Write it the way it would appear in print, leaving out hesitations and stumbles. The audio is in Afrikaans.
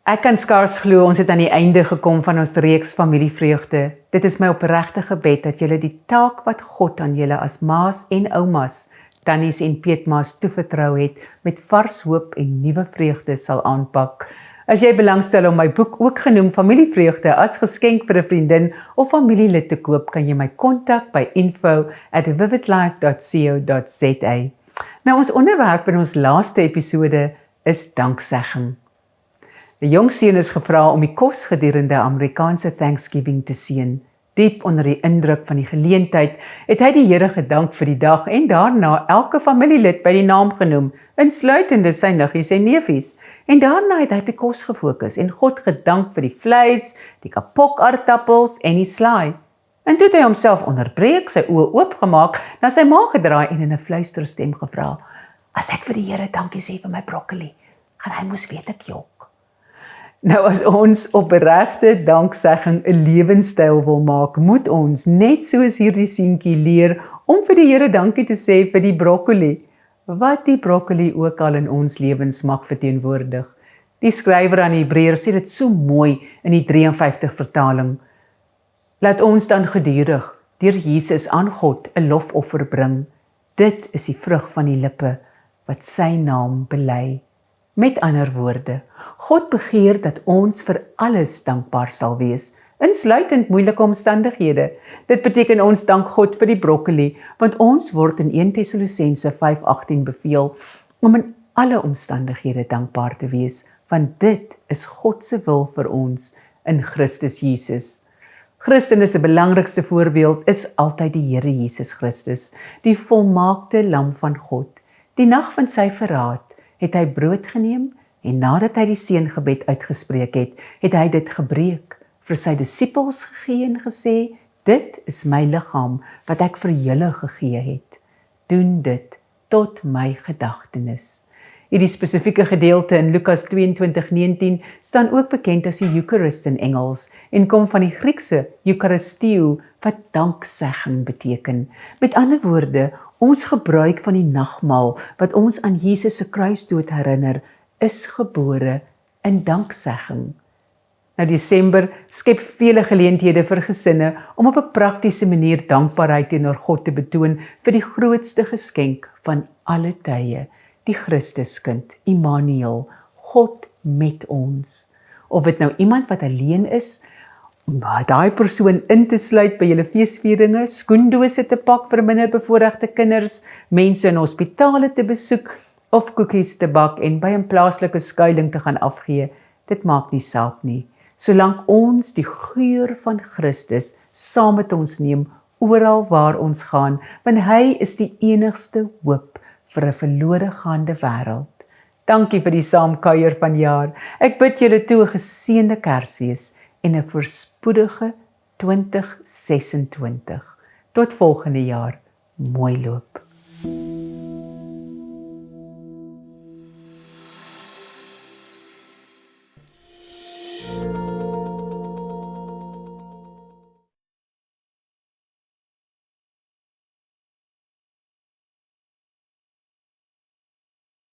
Ek kan skaars glo ons het aan die einde gekom van ons reeks familievreugde. Dit is my opregte gebed dat julle die taak wat God aan julle as ma's en oumas, tannies en peetma's toevertrou het, met vars hoop en nuwe vreugde sal aanpak. As jy belangstel om my boek, ook genoem Familievreugde, as geskenk vir 'n vriendin of familielid te koop, kan jy my kontak by info@vividlife.co.za. Nou, ons onderwerp in ons laaste episode is danksegging. Die jong seun is gevra om die kos gedurende Amerikaanse Thanksgiving te seën. Diep onder die indruk van die geleentheid het hy die Here gedank vir die dag en daarna elke familielid by die naam genoem, insluitende sy niggies en neefies. En daarna het hy op die kos gefokus en God gedank vir die vleis, die kapokaartappels en die slaai. En toe het hy homself onderbreek, sy oë oopgemaak, na sy ma gedraai en in 'n fluisterstem gevra: "As ek vir die Here dankie sê vir my broccoli, gaan hy mos weet ek jok." Nou, as ons opregte danksegging 'n lewenstyl wil maak, moet ons, net soos hierdie seentjie, leer om vir die Here dankie te sê vir die broccoli, wat die broccoli ook al in ons lewens mag verteenwoordig. Die skrywer aan die Hebreërs sê dit so mooi in die 53 vertaling. Laat ons dan gedurig deur Jesus aan God 'n lofoffer bring. Dit is die vrug van die lippe wat sy naam bely. Met ander woorde, God begeer dat ons vir alles dankbaar sal wees, insluitend moeilike omstandighede. Dit beteken ons dank God vir die broccoli, want ons word in 1 Tessalonisense 5:18 beveel om in alle omstandighede dankbaar te wees, want dit is God se wil vir ons in Christus Jesus. Christen se belangrikste voorbeeld is altyd die Here Jesus Christus, die volmaakte lam van God. Die nag van sy verraad het hy brood geneem en nadat hy die seëngebed uitgespreek het, het hy dit gebreek, vir sy disippels gegee en gesê: "Dit is my liggaam wat ek vir julle gegee het. Doen dit tot my gedagtenis." Hierdie spesifieke gedeelte in Lukas 22:19 staan ook bekend as die Eucharist in Engels en kom van die Griekse Eucharistio wat danksegging beteken. Met ander woorde, ons gebruik van die nagmaal wat ons aan Jesus se kruisdood herinner, is gebore in danksegging. Nou, Desember skep vele geleenthede vir gesinne om op 'n praktiese manier dankbaarheid teenoor God te betoon vir die grootste geskenk van alle tye, die Christuskind, Immanuel, God met ons. Of dit nou iemand wat alleen is, om daai persoon in te sluit by julle feesvieringe, skoendose te pak vir minder bevoorregte kinders, mense in hospitale te besoek, of koekies te bak en by 'n plaaslike skuiling te gaan afgee, dit maak nie saak nie. Solank ons die geur van Christus saam met ons neem, oral waar ons gaan, want hy is die enigste hoop vir 'n verlore gaande wêreld. Dankie vir die saamkuier vanjaar. Ek bid julle toe 'n geseënde Kersfees en 'n voorspoedige 2026. Tot volgende jaar. Mooi loop.